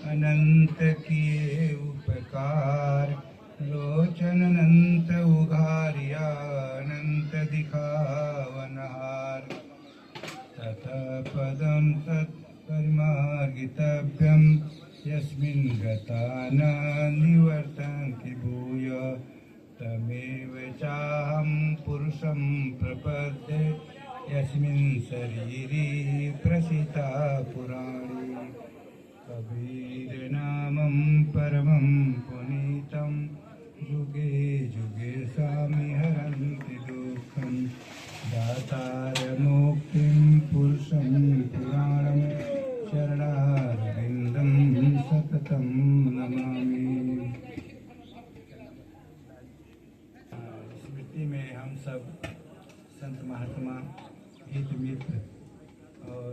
अनंत किए उपकार, लोचन अनंत उघारिया अनंत दिखावनहार। ततः पदं तत्परिमार्गितव्यं यस्मिन् गता न निवर्तन्ति भूय, तमेव चाहं पुरुषं प्रपद्ये यस्मिन् शरीरे प्रसिता पुराणे। कबीर नामं परमं पुनीतं, जुगे जुगे स्वामी हरन्ति दुःखं। दातार मुक्तिं पुरुषं पुराणं, शरणारविन्दं सततं नमामि। स्मृति में हम सब संत महात्मा, हित मित्र और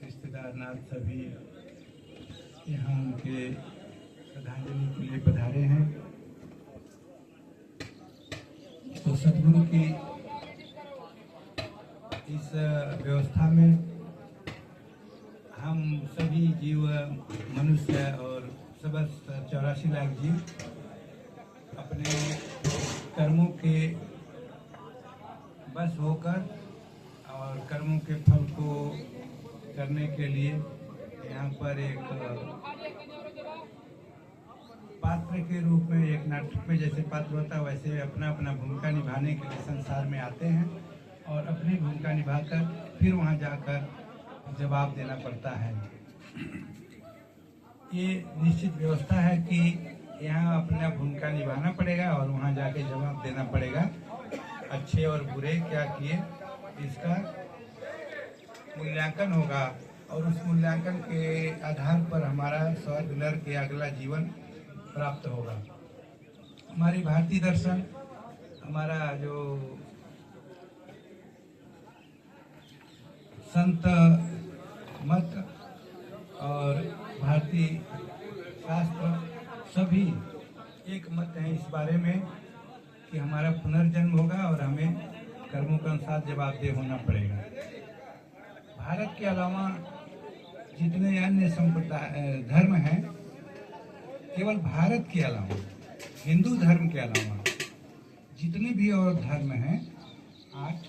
रिश्तेदार नाथ सभी यहाँ उनके श्रद्धांजलि के लिए पधारे हैं। तो सदगुरु की इस व्यवस्था में हम सभी जीव, मनुष्य और सब 84 लाख जीव अपने कर्मों के बस होकर और कर्मों के फल को करने के लिए यहाँ पर एक पात्र के रूप में, एक नाटक में जैसे पात्र होता है वैसे अपना अपना भूमिका निभाने के लिए संसार में आते हैं और अपनी भूमिका निभाकर फिर वहाँ जाकर जवाब देना पड़ता है। ये निश्चित व्यवस्था है कि यहाँ अपना भूमिका निभाना पड़ेगा और वहाँ जाके जवाब देना पड़ेगा। अच्छे और बुरे क्या किए इसका मूल्यांकन होगा और उस मूल्यांकन के आधार पर हमारा स्वर्ग नरक के अगला जीवन प्राप्त होगा। हमारी भारतीय दर्शन, हमारा जो संत मत और भारतीय शास्त्र सभी एक मत हैं इस बारे में कि हमारा पुनर्जन्म होगा और हमें कर्मों के अनुसार जवाबदेह होना पड़ेगा। भारत के अलावा जितने अन्य संप्रदाय धर्म हैं, केवल भारत के अलावा, हिंदू धर्म के अलावा जितने भी और धर्म हैं, 8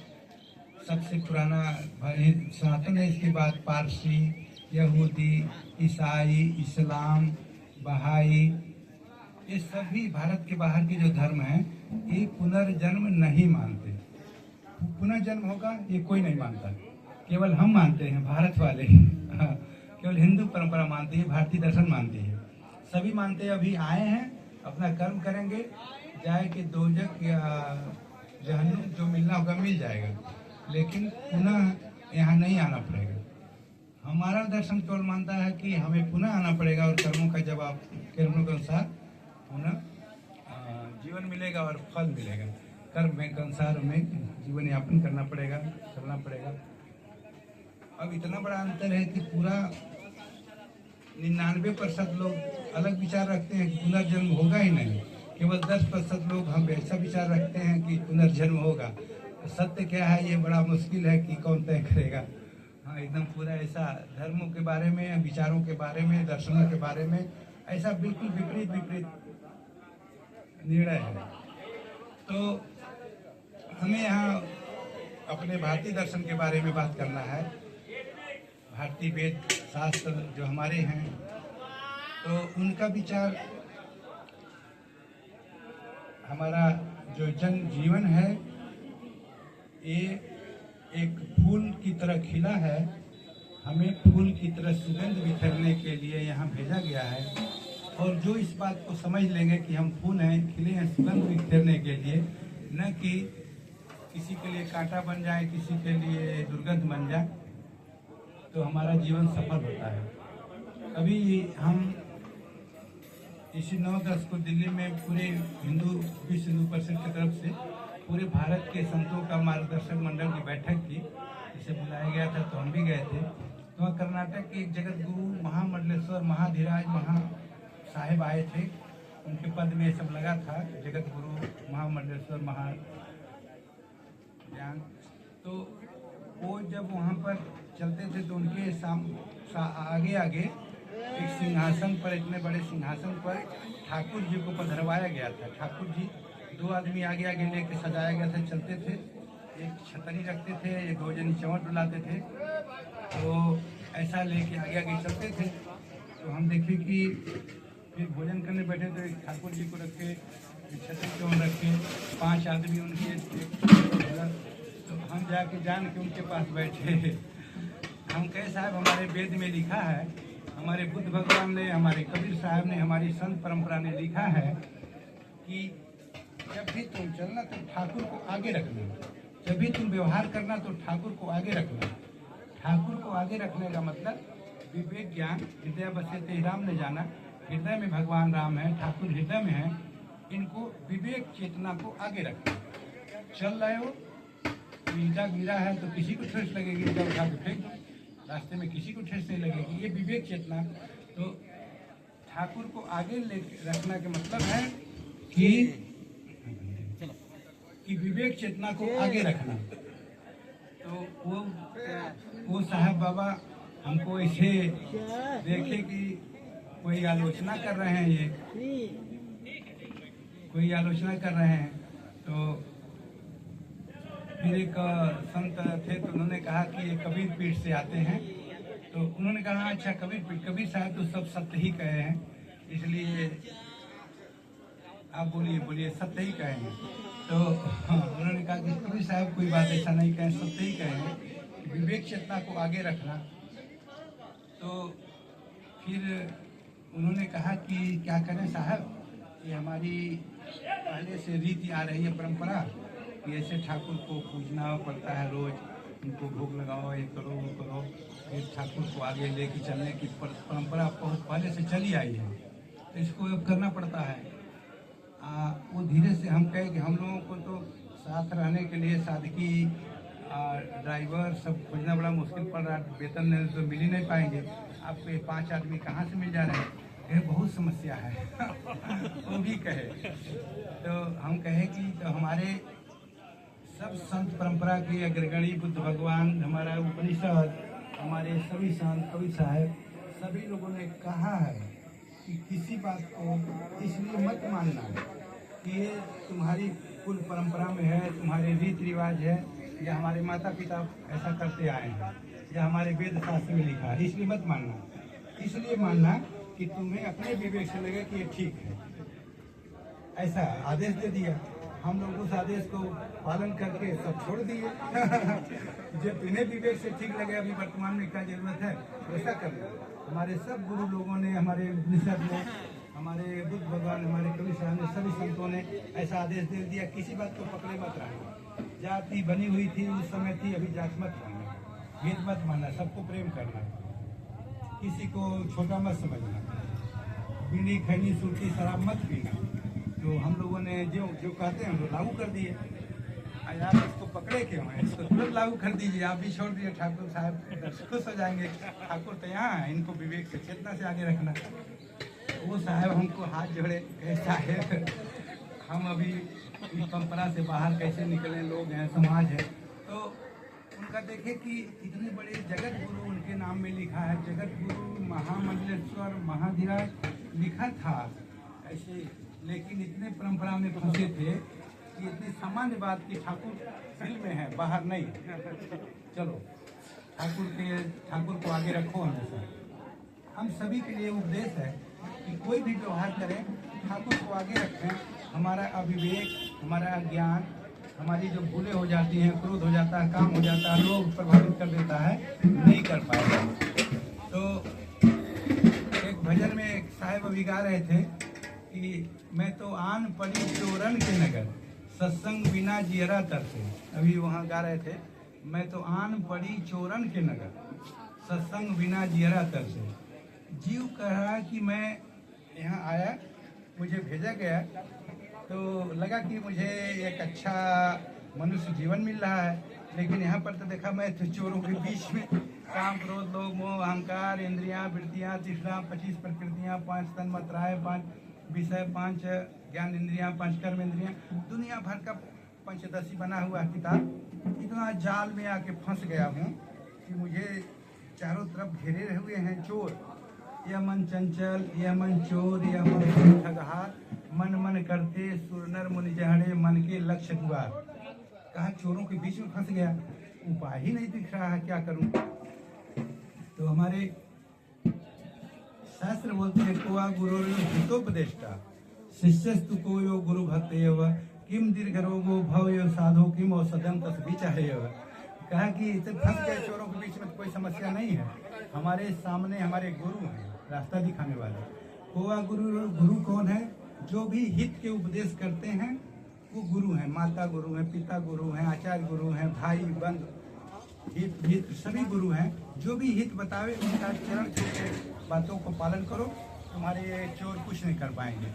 सबसे पुराना सनातन है। इसके बाद पारसी, यहूदी, ईसाई, इस्लाम, बहाई, ये सभी भारत के बाहर के जो धर्म हैं ये पुनर्जन्म नहीं मानते। पुनर्जन्म होगा ये कोई नहीं मानता, केवल हम मानते हैं भारत वाले। केवल हिंदू परंपरा मानती है, भारतीय दर्शन मानती है। सभी मानते हैं अभी आए हैं, अपना कर्म करेंगे, जाए कि दोजक या जहन्नुम जो मिलना होगा मिल जाएगा, लेकिन पुनः यहाँ नहीं आना पड़ेगा। हमारा दर्शन केवल मानता है कि हमें पुनः आना पड़ेगा और कर्मों का जवाब, कर्मों के अनुसार पुनः जीवन मिलेगा और फल मिलेगा। कर्म के अनुसार हमें जीवन यापन करना पड़ेगा, चलना पड़ेगा। अब इतना बड़ा अंतर है कि पूरा 99% लोग अलग विचार रखते हैं कि पुनर्जन्म होगा ही नहीं। केवल 10% लोग हम ऐसा विचार रखते हैं कि पुनर्जन्म होगा। सत्य क्या है ये बड़ा मुश्किल है कि कौन तय करेगा। हाँ, एकदम पूरा ऐसा धर्मों के बारे में, विचारों के बारे में, दर्शनों के बारे में ऐसा बिल्कुल विपरीत निर्णय है। तो हमें यहाँ अपने भारतीय दर्शन के बारे में बात करना है। भारतीय वेद शास्त्र जो हमारे हैं, तो उनका विचार, हमारा जो जन जीवन है ये एक फूल की तरह खिला है। हमें फूल की तरह सुगंध बिखेरने के लिए यहाँ भेजा गया है। और जो इस बात को समझ लेंगे कि हम फूल हैं, खिले हैं सुगंध बिखेरने के लिए, न कि किसी के लिए कांटा बन जाए, किसी के लिए दुर्गंध बन जाए, तो हमारा जीवन सफल होता है। अभी हम इसी 9-10 को दिल्ली में पूरे विश्व हिंदू परिषद की तरफ से पूरे भारत के संतों का मार्गदर्शक मंडल की बैठक की, इसे बुलाया गया था, तो हम भी गए थे। तो वहाँ कर्नाटक के एक जगत गुरु महामंडलेश्वर महाधीराज महा साहेब आए थे। उनके पद में ये सब लगा था, जगत गुरु महामंडलेश्वर महाज्ञान। तो वो जब वहाँ पर चलते थे तो उनके आगे आगे एक सिंहासन पर, इतने बड़े सिंहासन पर ठाकुर जी को पधरवाया गया था। ठाकुर जी 2 आदमी आगे आगे लेके सजाया गया था, चलते थे, एक छतरी रखते थे, एक 2 जनी चौंट डुलाते थे, तो ऐसा लेके आगे आगे चलते थे। तो हम देखे कि फिर भोजन करने बैठे तो एक ठाकुर जी को रखे, एक छतरी चौंट रखे, 5 आदमी उनके थे। तो हम जाके जान के उनके पास बैठे। हम कहे साहब हमारे वेद में लिखा है, हमारे बुद्ध भगवान ने, हमारे कबीर साहब ने, हमारी संत परंपरा ने लिखा है कि जब भी तुम चलना तो ठाकुर को आगे रखना, जब भी तुम व्यवहार करना तो ठाकुर को आगे रखना। ठाकुर को आगे रखने का मतलब विवेक ज्ञान, हृदय बसे ते राम ने जाना, हृदय में भगवान राम है, ठाकुर हृदय में है, इनको विवेक चेतना को आगे रखना। चल रहे हो, ईटा गिरा है तो किसी को ठेस लगेगी, ईटा उठा के फेंक, रास्ते में किसी को ठेस नहीं लगेगी, ये विवेक चेतना। तो ठाकुर को आगे ले रखना का मतलब है कि विवेक चेतना को आगे रखना। तो वो साहब बाबा हमको ऐसे देखे कि कोई आलोचना कर रहे हैं, ये कोई आलोचना कर रहे हैं। तो फिर एक संत थे तो उन्होंने कहा कि ये कबीर पीठ से आते हैं। तो उन्होंने कहा अच्छा कबीर पीठ, कबीर साहब तो सब सत्य ही कहे हैं, इसलिए आप बोलिए सत्य ही कहे हैं। तो उन्होंने कहा कि कबीर साहब कोई बात ऐसा नहीं कहे, सत्य ही कहे हैं, विवेक चेतना को आगे रखना। तो फिर उन्होंने कहा कि क्या करें साहब, ये हमारी पहले से रीति आ रही है परंपरा कि ऐसे ठाकुर को पूजना पड़ता है, रोज उनको भोग लगाओ, ये करो वो करो, फिर ठाकुर को आगे लेके चलने की परंपरा बहुत पहले से चली आई है, तो इसको अब करना पड़ता है। वो धीरे से हम कहे कि हम लोगों को तो साथ रहने के लिए सादगी, ड्राइवर सब खोजना बड़ा मुश्किल पड़ रहा है, वेतन तो मिल ही नहीं पाएंगे, आपको ये 5 आदमी कहाँ से मिल जा रहे हैं, ये बहुत समस्या है। वो भी कहे, तो हम कहे कि तो हमारे सब संत परंपरा के अग्रगणी बुद्ध भगवान, हमारा उपनिषद, हमारे सभी संत कबीर साहब, सभी लोगों ने कहा है कि किसी बात को इसलिए मत मानना कि ये तुम्हारी कुल परंपरा में है, तुम्हारे रीति रिवाज है, या हमारे माता पिता ऐसा करते आए हैं, या हमारे वेद शास्त्र में लिखा है, इसलिए मत मानना। इसलिए मानना कि तुम्हें अपने विवेक से लगे कि ये ठीक है, ऐसा आदेश दे दिया। हम लोग उस आदेश को पालन करके सब छोड़ दिए। जब तुम्हें विवेक से ठीक लगे अभी वर्तमान में क्या जरूरत है वैसा कर लो। हमारे सब गुरु लोगों ने, हमारे उपनिषद में, हमारे बुद्ध भगवान, हमारे कबीर साहब ने, सभी संतों ने ऐसा आदेश दे दिया, किसी बात को पकड़े मत रहना। जाति बनी हुई थी उस समय थी, अभी जात मत रहना, भेद मत मानना, सबको प्रेम करना, किसी को छोटा मत समझना, बीड़ी खैनी सूटी शराब मत पीना। तो हम लोगों ने जो कहते हैं वो लागू कर दिए। यार इसको पकड़े क्यों हैं, इसको तुरंत लागू कर दीजिए, आप भी छोड़ दिए, ठाकुर साहब खुश हो जाएंगे, ठाकुर तो यहाँ है, इनको विवेक से चेतना से आगे रखना। वो साहब हमको हाथ जोड़े, कैसा है, हम अभी इस परंपरा से बाहर कैसे निकले, लोग हैं, समाज है। तो उनका देखे कि इतने बड़े जगत गुरु उनके नाम में लिखा है, जगत गुरु महामंडलेश्वर महाधीराज लिखा था ऐसे, लेकिन इतने परंपरा में फंसे थे कि इतनी सामान्य बात की ठाकुर दिल में है, बाहर नहीं। चलो ठाकुर को आगे रखो हमेशा। हम सभी के लिए उपदेश है कि कोई भी व्यवहार करें ठाकुर को आगे रखें। हमारा अविवेक, हमारा अज्ञान, हमारी जो भूलें हो जाती हैं, क्रोध हो जाता है, काम हो जाता है, लोग प्रभावित कर देता है, नहीं कर पाएगा। तो एक भजन में एक साहेब अभी गा रहे थे कि मैं तो आन पड़ी चोरन के नगर, सत्संग बिना जियरा तरसे। अभी वहाँ गा रहे थे, मैं तो आन पड़ी चोरन के नगर, सत्संग बिना जियरा तरसे। जीव कह रहा कि मैं यहाँ आया, मुझे भेजा गया, तो लगा कि मुझे एक अच्छा मनुष्य जीवन मिल रहा है, लेकिन यहाँ पर तो देखा मैं तो चोरों के बीच में, काम क्रोध लोभ मोह अहंकार इंद्रियां वृत्तियां तीसरा 25 प्रकृतियां 5 तन मात्राएं 5 विषय 5 ज्ञान इंद्रियां 5 कर्म इंद्रियां, दुनिया भर का पंचदशी बना हुआ किताब, इतना जाल में आके फंस गया हूँ कि मुझे चारों तरफ घेरे हुए हैं चोर, यह मन चंचल, यह मन चोर, यह मन ठगहार, मन मन करते सुरनर मुनि जहड़े, मन के लक्ष्य द्वार। कहा चोरों के बीच में फंस गया, उपाय ही नहीं दिख रहा है, क्या करूं। तो हमारे शास्त्र बोलते हैं कोआ गुरु हितोपदेष्टा शिष्यस्तु को यो गुरु भक्त एव किम दीर्घ रोगो भव यो साधो किम औषधम तस विचाहे। कहा कि इतने फंस गए चोरों के बीच में तो कोई समस्या नहीं है, हमारे सामने हमारे गुरु हैं, रास्ता दिखाने वाले। कोआ गुरु, गुरु कौन है? जो भी हित के उपदेश करते हैं वो गुरु हैं। माता गुरु हैं, पिता गुरु हैं, आचार्य गुरु हैं, भाई बंधु हित सभी गुरु हैं। जो भी हित बतावे उनका चरण छू के बातों को पालन करो, तुम्हारे ये चोर कुछ नहीं कर पाएंगे।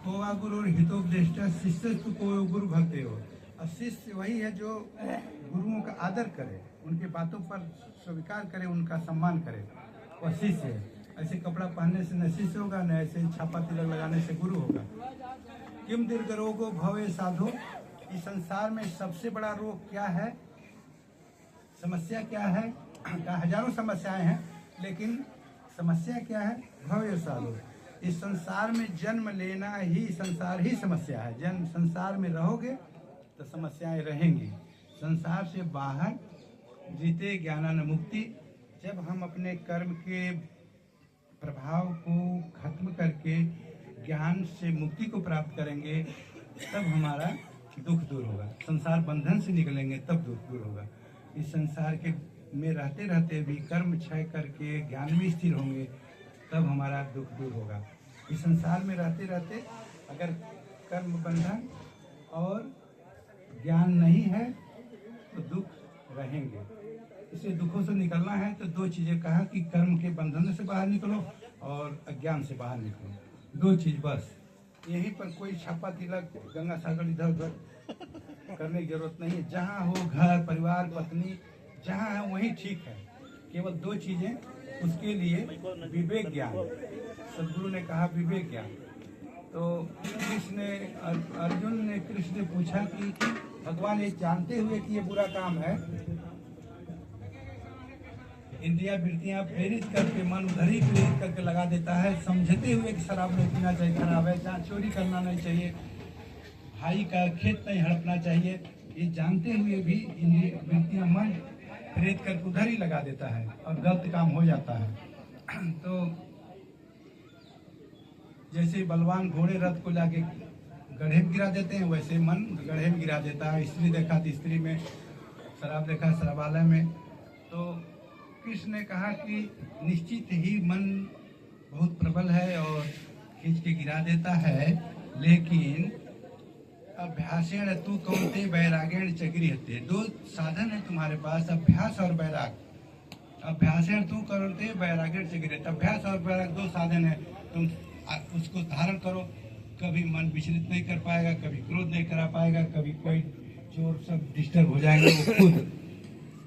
कोआ गुरु हितोपदेष्टा शिष्यस्तु को गुरु भक्त हो। और शिष्य वही है जो गुरुओं का आदर करे, उनके बातों पर स्वीकार करे, उनका सम्मान करे, वह शिष्य है। ऐसे कपड़ा पहनने से न शिष्य होगा, न ऐसे छापा तिलक लगाने से गुरु होगा। किम दीर्घ रोगो भवे साधो। इस संसार में सबसे बड़ा रोग क्या है, समस्या क्या है? हजारों समस्याएं हैं, लेकिन समस्या क्या है? भवे साधो। इस संसार में जन्म लेना ही संसार ही समस्या है। जन्म संसार में रहोगे तो समस्याएं रहेंगी। संसार से बाहर जीते ज्ञानान मुक्ति। जब हम अपने कर्म के प्रभाव को खत्म करके ज्ञान से मुक्ति को प्राप्त करेंगे, तब हमारा दुख दूर होगा। संसार बंधन से निकलेंगे तब दुख दूर होगा। इस संसार के में रहते रहते भी कर्म क्षय करके ज्ञान में स्थिर होंगे, तब हमारा दुख दूर होगा। इस संसार में रहते रहते अगर कर्म बंधन और ज्ञान नहीं है तो दुख रहेंगे। इसे दुखों से निकलना है तो दो चीजें कहा कि कर्म के बंधन से बाहर निकलो और अज्ञान से बाहर निकलो। दो चीज बस। यहीं पर कोई छापा तिलक गंगा सागर इधर उधर करने की जरूरत नहीं है। जहाँ हो घर परिवार पत्नी जहाँ है वहीं ठीक है। केवल दो चीजें, उसके लिए विवेक ज्ञान। सदगुरु ने कहा विवेक ज्ञान। तो अर्जुन ने कृष्ण ने पूछा कि भगवान ये जानते हुए कि ये बुरा काम है, इंद्रिया वृत्तियां प्रेरित करके मन उधर ही प्रेरित करके लगा देता है, समझते हुए कि शराब नहीं पीना चाहिए, खराब है, जहाँ चोरी करना नहीं चाहिए, भाई का खेत नहीं हड़पना चाहिए, ये जानते हुए भी इंद्रिया वृत्तियां मन प्रेरित करके उधर ही लगा देता है और गलत काम हो जाता है। तो जैसे बलवान घोड़े रथ को लाके गड्ढे में गिरा देते हैं, वैसे मन गड्ढे में गिरा देता है। स्त्री देखा तो स्त्री में, शराब देखा शराबालय में। तो कृष्ण ने कहा कि निश्चित ही मन बहुत प्रबल है और खींच के गिरा देता है, लेकिन अभ्यासेण तू कौनते वैरागेण च गृह्यते। दो साधन है तुम्हारे पास, अभ्यास और वैराग। अभ्यासेण तू कौनते वैरागेण च गृह्यते। अभ्यास और वैराग दो साधन है, तुम उसको धारण करो। कभी मन विचलित नहीं कर पाएगा, कभी क्रोध नहीं करा पाएगा, कभी कोई चोर सब डिस्टर्ब हो जाएंगे वो खुद।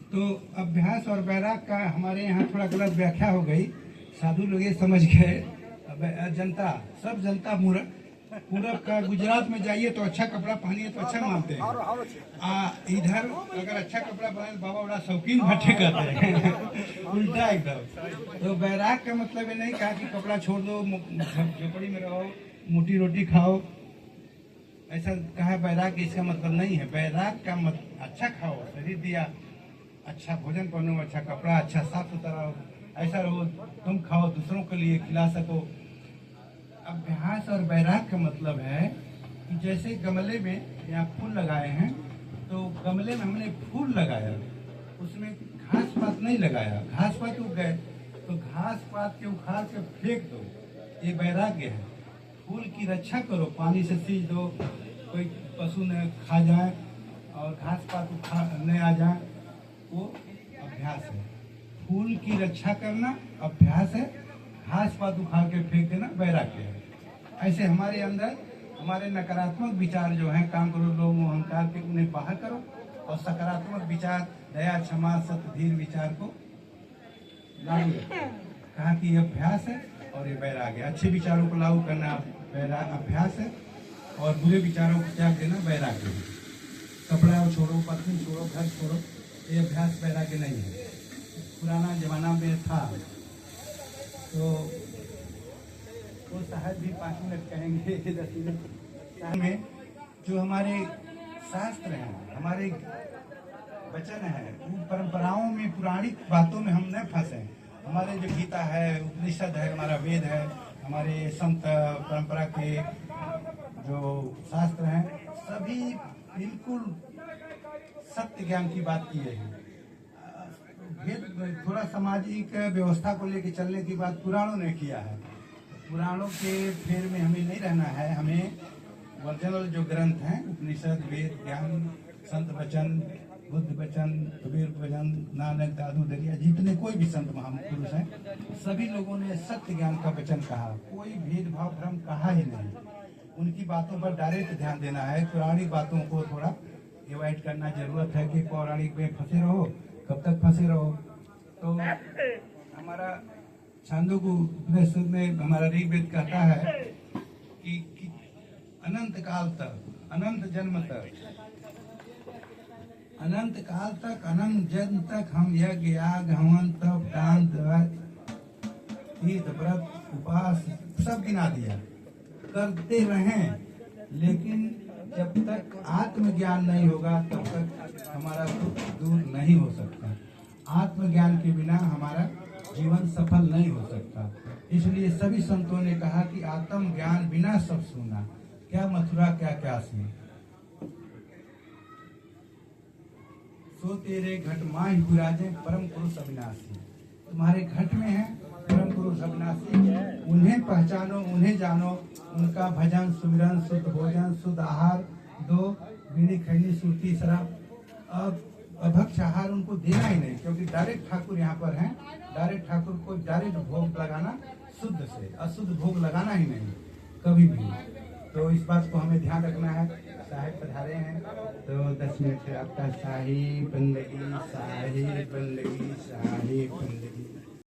तो अभ्यास और वैराग का हमारे यहाँ थोड़ा गलत व्याख्या हो गई। साधु लोग ये समझ गए, जनता सब जनता पूरब का गुजरात में जाइए तो अच्छा कपड़ा पहनिए तो अच्छा मानते हैं। इधर अगर अच्छा कपड़ा पहने बाबा बड़ा शौकीन भट्टे करते हैं उल्टा एकदम। तो वैराग का मतलब ये नहीं कहा कि कपड़ा छोड़ दो, झोपड़ी में रहो, मोटी रोटी खाओ, ऐसा कहा वैराग। इसका मतलब नहीं है। वैराग का मतलब अच्छा खाओ, शरीर दिया, अच्छा भोजन पहनो, अच्छा कपड़ा, अच्छा साफ सुथरा ऐसा रहो, तुम खाओ, दूसरों के लिए खिला सको। अभ्यास और वैराग का मतलब है कि जैसे गमले में यहाँ फूल लगाए हैं, तो गमले में हमने फूल लगाया, उसमें घास पात नहीं लगाया, घास पात उग गए तो घास पात के उखाड़ के फेंक दो, ये वैराग्य है। फूल की रक्षा करो, पानी से सींच दो, कोई पशु न खा जाए और घास पात उखाड़ने आ जाए, वो अभ्यास है। फूल की रक्षा करना अभ्यास है, घास पात उखाड़ के फेंक देना वैराग्य है। ऐसे हमारे अंदर हमारे नकारात्मक विचार जो हैं, काम करो लोग अहंकार के, उन्हें बाहर करो और सकारात्मक विचार, दया क्षमा सत्य धीर विचार को लागू कहा कि ये अभ्यास है और ये वैराग्य है। अच्छे विचारों को लागू करना अभ्यास है और बुरे विचारों को त्याग देना वैराग्य है। कपड़ा छोड़ो, पत्नी छोड़ो, घर छोड़ो, ये अभ्यास वैराग्य नहीं है। पुराना जमाना में था, तो वो शायद भी 5 मिनट कहेंगे 10 मिनट में, जो हमारे शास्त्र हैं, हमारे वचन है, उन परंपराओं में, पौराणिक बातों में हम न फंसे। हमारे जो गीता है, उपनिषद है, हमारा वेद है, हमारे संत परंपरा के जो शास्त्र हैं, सभी बिल्कुल सत्य ज्ञान की बात की है। वेद थोड़ा सामाजिक व्यवस्था को लेकर चलने की बात पुराणों ने किया है। पुराणों के फेर में हमें नहीं रहना है, हमें ओरिजिनल जो ग्रंथ हैं, उपनिषद, वेद, ज्ञान, संत वचन, बुद्ध वचन, कबीर वचन, नानक, दादू, दरिया, जितने कोई भी संत महापुरुष हैं, सभी लोगों ने सत्य ज्ञान का वचन कहा, कोई भेदभाव भ्रम कहा ही नहीं। उनकी बातों पर डायरेक्ट ध्यान देना है। पौराणिक बातों को थोड़ा अवॉइड करना जरूरत है कि पौराणिक में फंसे रहो, कब तक फंसे रहो। तो हमारा छांदोग्य उपनिषद में हमारा ऋग्वेद कहता है कि अनंत काल तक, अनंत जन्म तक, अनंत काल तक, अनंत जन्म तक हम यज्ञ, याग, हवन, तप, दान, तीर्थ, व्रत, उपवास सब गिना दिया, करते रहें। लेकिन जब तक आत्मज्ञान नहीं होगा तब तक हमारा दुख दूर नहीं हो सकता। आत्मज्ञान के बिना हमारा जीवन सफल नहीं हो सकता। इसलिए सभी संतों ने कहा कि आत्म ज्ञान बिना सब सुना, क्या मथुरा क्या काशी, सो तेरे घट माहि विराजे परम पुरुष अविनाशी। तुम्हारे घट में है परम पुरुष अविनाशी, उन्हें पहचानो, उन्हें जानो, उनका भजन, सुमिरन, शुद्ध भोजन, शुद्ध आहार दो, बिनी खैनी सूती शराब, अभक्ष आहार उनको देना ही नहीं, क्योंकि डायरेक्ट ठाकुर यहाँ पर हैं। डायरेक्ट ठाकुर को डायरेक्ट भोग लगाना, शुद्ध से, अशुद्ध भोग लगाना ही नहीं कभी भी। तो इस बात को हमें ध्यान रखना है। साहिब पधारे हैं तो 10 मिनट आपका शाही बंदगी, शाही बंदगी, शाही बंदगी।